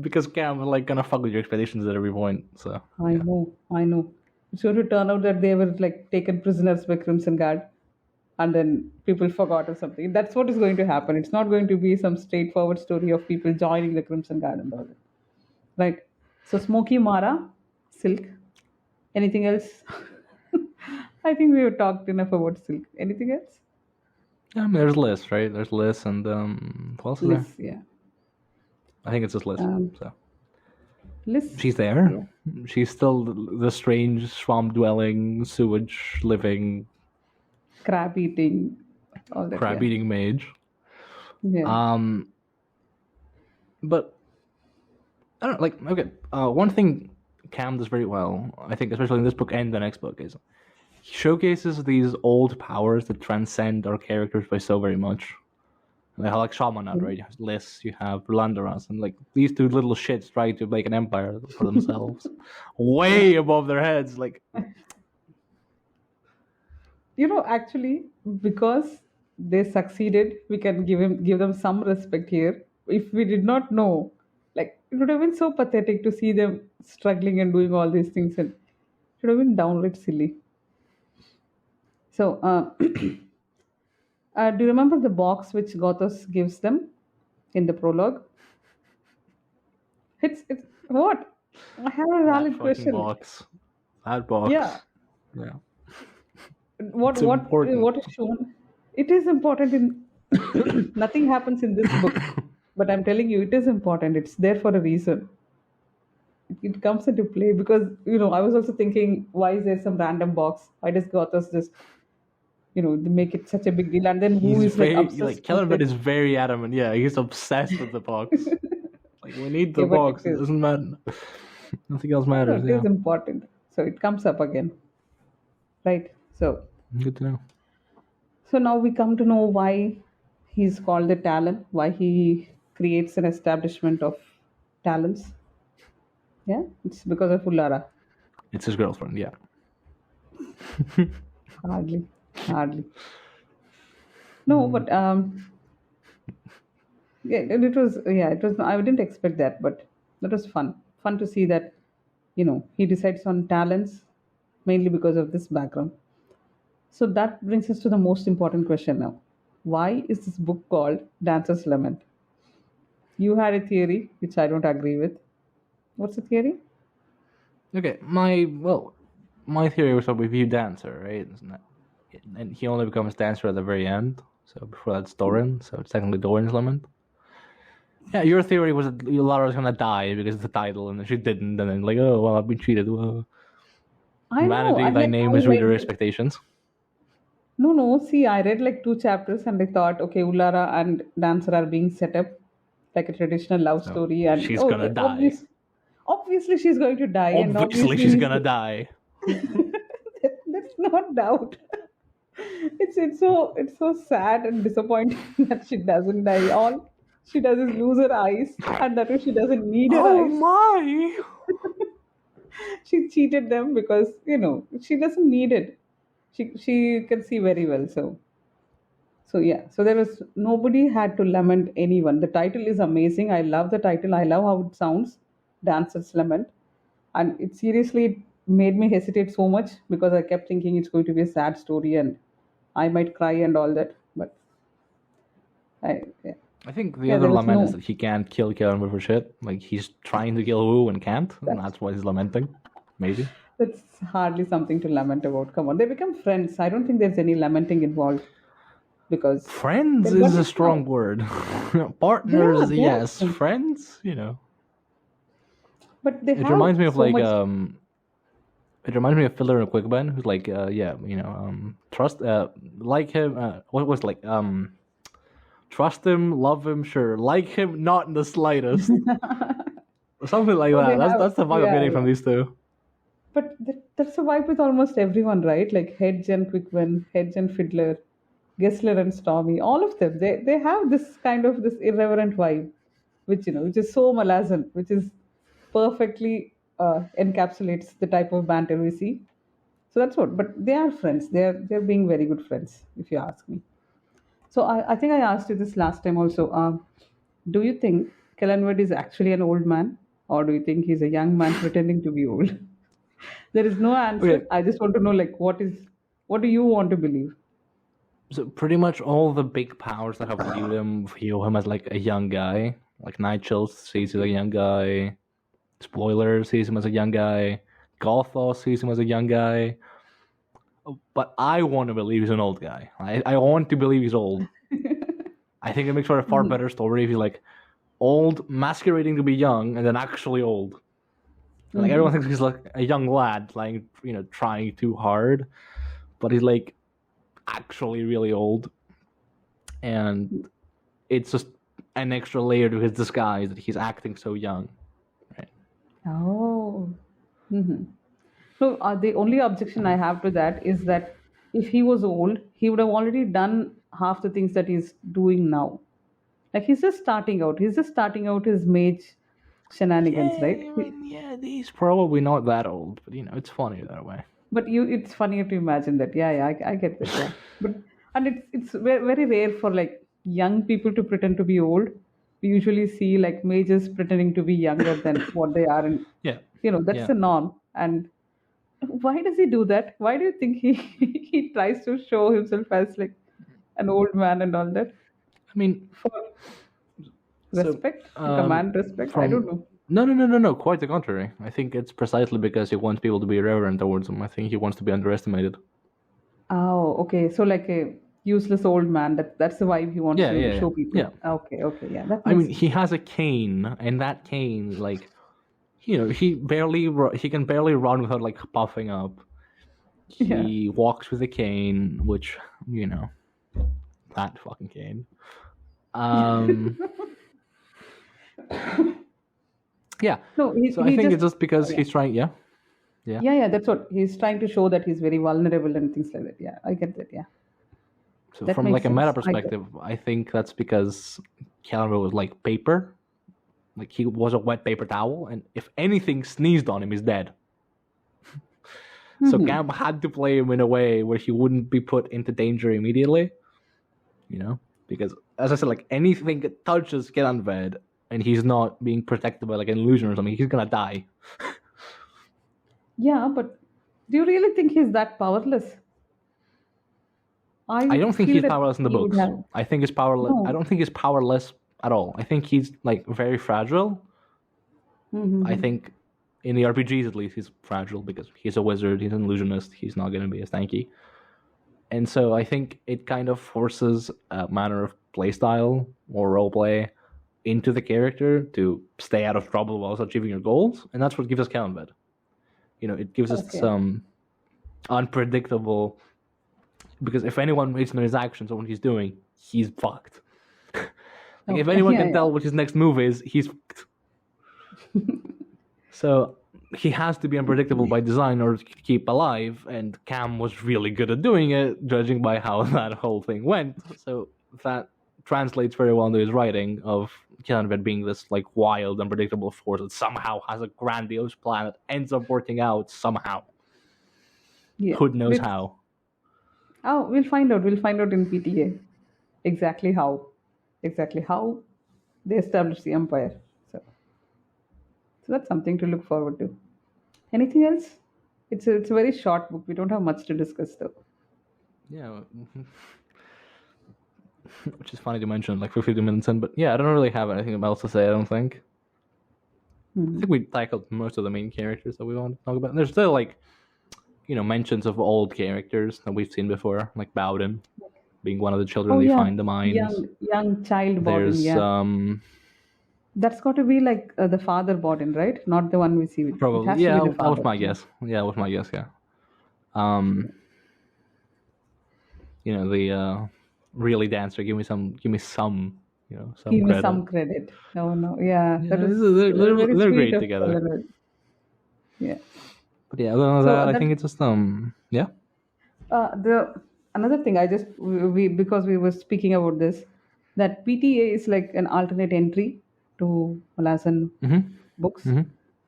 because Cam was like gonna fuck with your expectations at every point. So I know. It's going to turn out that they were like taken prisoners by Crimson Guard, and then people forgot or something. That's what is going to happen. It's not going to be some straightforward story of people joining the Crimson Guard and all that. Right. So Smokey, Mara, Silk. Anything else? I think we have talked enough about Silk. Anything else? Yeah, I mean, there's Liz, right? There's Liz and who else is Liz, there? yeah. I think it's just Liz. So Liz. She's there. Yeah. She's still the strange swamp-dwelling, sewage-living, crab-eating, all that. Crab-eating mage. Yeah. But I don't like. Okay, one thing Cam does very well, I think, especially in this book and the next book, is he showcases these old powers that transcend our characters by so very much. Like Shamanat, right? You have Liz, you have Rolandaras, and like these 2 little shits try to make an empire for themselves, way above their heads. Like, actually, because they succeeded, we can give them some respect here. If we did not know, like, it would have been so pathetic to see them struggling and doing all these things, and Should have been downright silly. So, do you remember the box which Gothos gives them in the prologue? It's what? I have a That valid fucking question. box. That box. Yeah. Yeah. What It's what important. what is shown? It is important in nothing happens in this book, but I'm telling you, it is important. It's there for a reason. It comes into play because I was also thinking, why is there some random box? Why does Gothos just they make it such a big deal, and then who He's is like very obsessed with Kellenberg it? is very adamant. Yeah, he's obsessed with the box. Like, we need the Yeah, but box. It doesn't matter. Nothing else no, matters. it Yeah. is important. So it comes up again, right? Good to know. So now we come to know why he's called the Talon, why he creates an establishment of talents. Yeah, it's because of Ullara. It's his girlfriend. Yeah. Hardly, hardly. No, but yeah, it was. Yeah, it was. I didn't expect that, but that was fun. Fun to see that, he decides on talents mainly because of this background. So that brings us to the most important question now. Why is this book called Dancer's Lament? You had a theory, which I don't agree with. What's the theory? Okay. My theory was that we view Dancer, right? And he only becomes Dancer at the very end. So before that's Doran. So it's technically Doran's Lament. Yeah, your theory was that Lara was gonna die because of the title, and then she didn't, and then oh well, I've been cheated. Well, I know. vanity, thy name I is read reader like expectations. no. See, I read like two chapters, and I thought, okay, Ulara and Dancer are being set up like a traditional love So story, and she's gonna die. obviously she's going to die, and Obviously, obviously she's gonna die. That's not doubt. It's so sad and disappointing that she doesn't die. All she does is lose her eyes, and that too she doesn't need her Oh eyes. my! She cheated them because she doesn't need it. She can see very well. So yeah. So there was nobody had to lament anyone. The title is amazing. I love the title. I love how it sounds. Dancer's Lament, and it seriously made me hesitate so much because I kept thinking it's going to be a sad story and I might cry and all that. But yeah. I think the Yeah, other there was lament is no. that he can't kill Kellen with her shit. Like, he's trying to kill Wu and can't, and That's that's why he's lamenting. Maybe. that's hardly something to lament about. Come on, they become friends. I don't think there's any lamenting involved because Friends they've got is a it strong now. word. Yeah, Partners, they are yes. friends, Friends, but they It have reminds me of so much. it reminds me of Filler and Quickben, who's like, trust, like him. What was like, trust him, love him, sure, like him, not in the slightest, or something like Oh, that. they have. That's the vibe I'm Yeah, getting from yeah. these two. But that's a vibe with almost everyone, right? Like Hedge and Quickwen, Hedge and Fiddler, Gessler and Stormy, all of them. They have this kind of this irreverent vibe, which is so Malazan, which is perfectly encapsulates the type of banter we see. So that's what. But they are friends. They're being very good friends, if you ask me. So I think I asked you this last time also. Do you think Kellenwood is actually an old man, or do you think he's a young man pretending to be old? There is no answer. Okay, I just want to know, like, what do you want to believe? so pretty much all the big powers that have view him as like a young guy. Like Nigel sees him as a young guy. Spoiler sees him as a young guy. Gothos sees him as a young guy. But I want to believe he's an old guy. I want to believe he's old. I think it makes for a far better story if he's like old, masquerading to be young, and then actually old. Like everyone thinks he's like a young lad, like trying too hard, but he's like actually really old, and it's just an extra layer to his disguise that he's acting so young. Right? Oh. hmm So the only objection I have to that is that if he was old, he would have already done half the things that he's doing now. Like he's just starting out. He's just starting out his mage shenanigans, Yeah, right? I mean, yeah, he's probably not that old, but it's funny that way. But it's funnier to imagine that. Yeah, yeah, I get that. Yeah, but and it's very rare for like young people to pretend to be old. We usually see like mages pretending to be younger than what they are, and Yeah, that's yeah. the norm. And Why does he do that? Why do you think he he tries to show himself as like an old man and all that? I mean, For so respect, to command respect. I don't know. no. Quite the contrary. I think it's precisely because he wants people to be irreverent towards him. I think he wants to be underestimated. Oh, okay. So like a useless old man. That's the vibe he wants to show people. Yeah. Okay, okay, yeah. That I makes mean, he has a cane, and that cane, like, he can barely run without like puffing up. yeah. He walks with a cane, which that fucking cane. Yeah. No, So I think it's just because yeah. he's trying. Yeah. Yeah. That's what he's trying to show, that he's very vulnerable and things like that. Yeah, I get that. Yeah. So That from makes like a meta sense. perspective, I think that's because Calvin was like paper. Like he was a wet paper towel, and if anything sneezed on him, he's dead. So Cam had to play him in a way where he wouldn't be put into danger immediately. Because as I said, like anything that touches Calvin and he's not being protected by like an illusion or something, he's gonna die. Yeah, but do you really think he's that powerless? I don't think feel he's that powerless in the he would books. have. I think he's powerless. I No. don't think he's powerless at all. I think he's like very fragile. I think in the RPGs at least he's fragile because he's a wizard, he's an illusionist, he's not going to be as tanky. And so I think it kind of forces a manner of playstyle or roleplay into the character to stay out of trouble while achieving your goals, and that's what gives us Callanbed. It gives us some unpredictable. Because if anyone makes his actions or what he's doing, he's fucked. If anyone can tell what his next move is, he's fucked. So he has to be unpredictable by design in order to keep alive, and Cam was really good at doing it, judging by how that whole thing went. So that translates very well into his writing of Callanbed being this like wild, unpredictable force that somehow has a grandiose plan that ends up working out somehow. Yeah. Who knows how? Oh, we'll find out. We'll find out in PTA exactly how they established the empire. So that's something to look forward to. Anything else? It's a very short book. We don't have much to discuss though. Yeah. Which is funny to mention, like for 50 minutes in, but yeah, I don't really have anything else to say, I don't think. I think we tackled most of the main characters that we want to talk about. And there's still like, mentions of old characters that we've seen before, like Bowden being one of the children they find the mines. Young child Bowden. There's that's got to be like the father Bowden, right? Not the one we see. Probably. It has to be the that was father. my guess. Yeah, that was my guess. Yeah. The really dancer. Give me some. Some. Some Give credit. me some credit. No. Yeah. That is they're great together. Color. Yeah. But yeah, other than that, I think it's just yeah. Another thing because we were speaking about this, that PTA is like an alternate entry to Malazan books,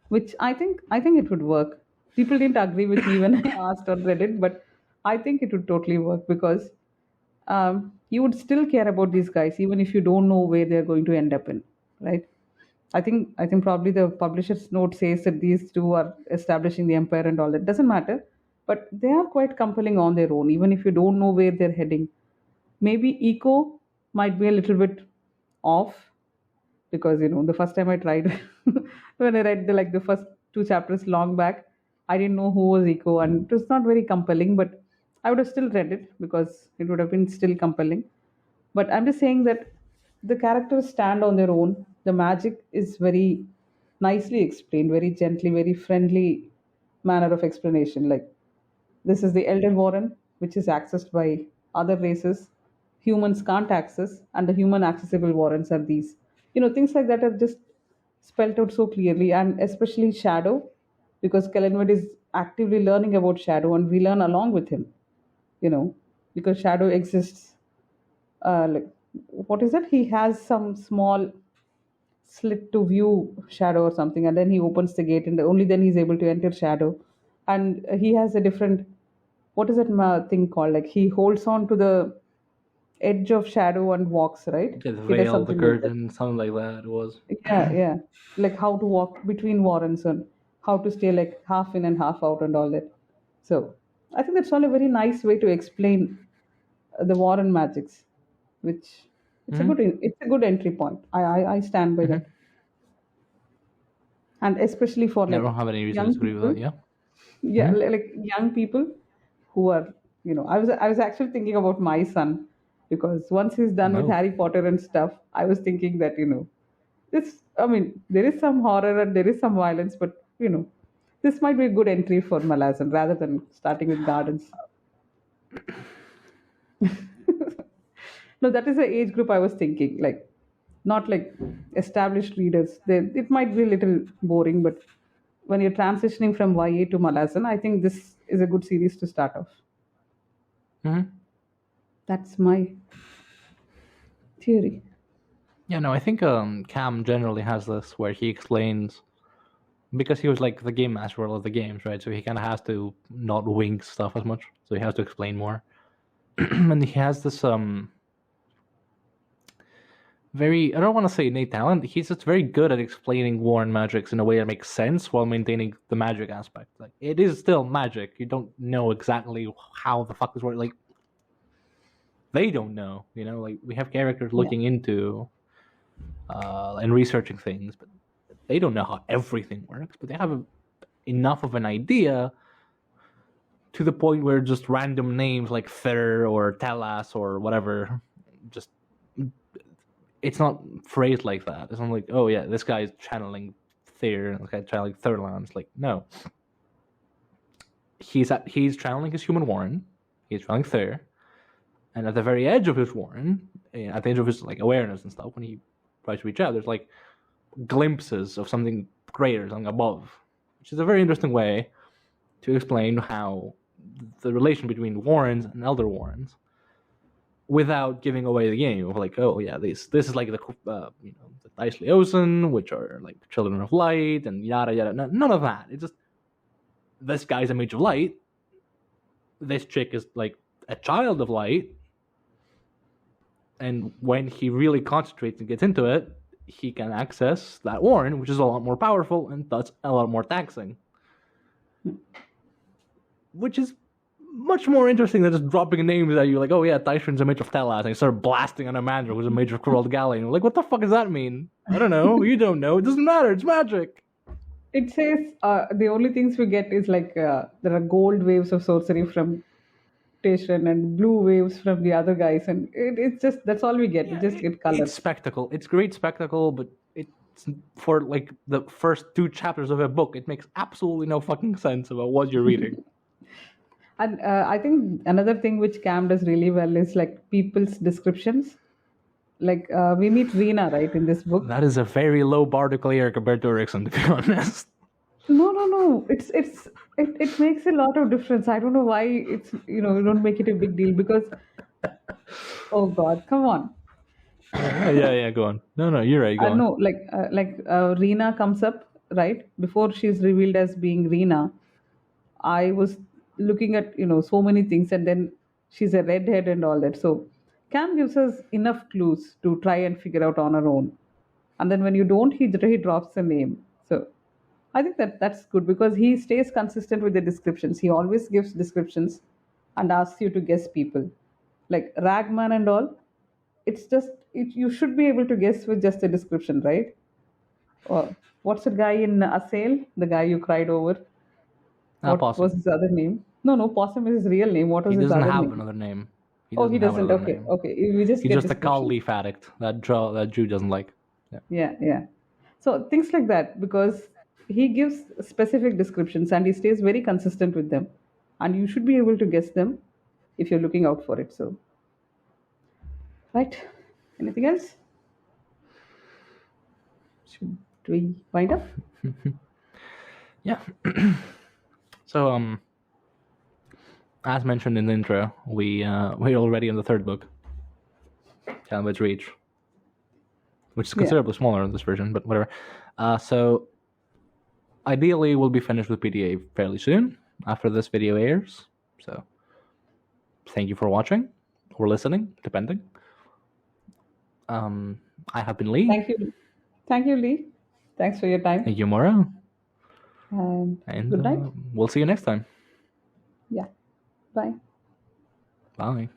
which I think it would work. People didn't agree with me when I asked or read it, but I think it would totally work because you would still care about these guys even if you don't know where they're going to end up in, right? I think probably the publisher's note says that these two are establishing the empire and all that. Doesn't matter, but they are quite compelling on their own, even if you don't know where they're heading. Maybe Eco might be a little bit off because the first time I tried when I read the first two chapters long back, I didn't know who was Eco and it was not very compelling, but I would have still read it because it would have been still compelling. But I'm just saying that the characters stand on their own. The magic is very nicely explained, very gently, very friendly manner of explanation. Like this is the Elder Warren, which is accessed by other races. Humans can't access, and the human accessible Warrens are these. Things like that are just spelled out so clearly, and especially Shadow, because Kellenwood is actively learning about Shadow, and we learn along with him. Because Shadow exists. Like what is it? He has some small slit to view Shadow or something, and then he opens the gate, and only then he's able to enter Shadow. And he has a different, what is that thing called? Like he holds on to the edge of Shadow and walks, right? Yeah, the He does veil, the something like that. curtain, something like that. It was. Yeah. Like how to walk between Warrens and how to stay like half in and half out and all that. So I think that's all a very nice way to explain the war and magics, which it's a good entry point. I stand by that, and especially for I like don't have any reason to young disagree with people. that. Yeah. Yeah, like young people who are, I was actually thinking about my son, because once he's done with No. Harry Potter and stuff, I was thinking that this. I mean, there is some horror and there is some violence, but this might be a good entry for Malazan rather than starting with gardens. No, that is the age group I was thinking. Like, not like established readers. It might be a little boring, but when you're transitioning from YA to Malazan, I think this is a good series to start off. That's my theory. Yeah, no, I think Cam generally has this where he explains, because he was like the game master of all of the games, right? So he kind of has to not wing stuff as much, so he has to explain more. And he has this very, I don't want to say innate talent. He's just very good at explaining war and magics in a way that makes sense while maintaining the magic aspect. Like, it is still magic. You don't know exactly how the fuck this works. Like, they don't know. Like, we have characters looking into and researching things, but they don't know how everything works. But they have enough of an idea to the point where just random names like Ther or Talas or whatever, just, it's not phrased like that. It's not like, oh yeah, this guy is channeling Ther, this guy's channeling Thurlan. It's like, no. He's channeling his human Warren. He's channeling Ther, and at the very edge of his Warren, at the edge of his like awareness and stuff, when he tries to reach out, there's like glimpses of something greater, something above, which is a very interesting way to explain how the relation between Warrens and Elder Warrens, without giving away the game of like, oh yeah, this is like the the Dice Leosin, which are like children of light and yada yada. None of that. It's just, this guy's a mage of light. This chick is like a child of light, and when he really concentrates and gets into it, he can access that Warren, which is a lot more powerful and thus a lot more taxing. Which is much more interesting than just dropping names at you, like, oh yeah, Tyson's a mage of Telas, and you start blasting on a Mandra who's a mage of Corald Galley, and you're like, what the fuck does that mean? I don't know. You don't know. It doesn't matter. It's magic. It says the only things we get is like there are gold waves of sorcery from Tashan and blue waves from the other guys, and it's just that's all we get. We just get colors. It's spectacle. It's great spectacle, but it's for like the first 2 chapters of a book. It makes absolutely no fucking sense about what you're reading. And I think another thing which Cam does really well is like people's descriptions. Like we meet Rena, right, in this book. That is a very low bar to clear compared to Erickson, to be honest. No. It makes a lot of difference. I don't know why it's you don't make it a big deal, because oh God, come on. Yeah, go on. No, you're right. Go on. No, like Rena comes up right before she's revealed as being Rena. I was looking at so many things, and then she's a redhead and all that. So Cam gives us enough clues to try and figure out on our own, and then when you don't, he drops the name. So I think that's good, because he stays consistent with the descriptions. He always gives descriptions and asks you to guess people, like Ragman and all. It's just you should be able to guess with just a description, right? Or what's the guy in Assail, the guy you cried over? What Possum. was his other name? No, Possum is his real name. What was He his doesn't other have name? another name. He have doesn't. another Okay, name. okay. We just He's get just a cow description. leaf addict that Jew doesn't like. Yeah. So things like that, because he gives specific descriptions and he stays very consistent with them, and you should be able to guess them if you're looking out for it. So, right? Anything else? Should we wind up? Yeah. So as mentioned in the intro, we're already in the 3rd book, Calibate's Reach, which is considerably smaller in this version, but whatever. So ideally, we'll be finished with PTA fairly soon after this video airs. So thank you for watching or listening, depending. I have been Lee. Thank you, Lee. Thanks for your time. Thank you, Maura. And And good night. we'll see you next time. Bye. Bye.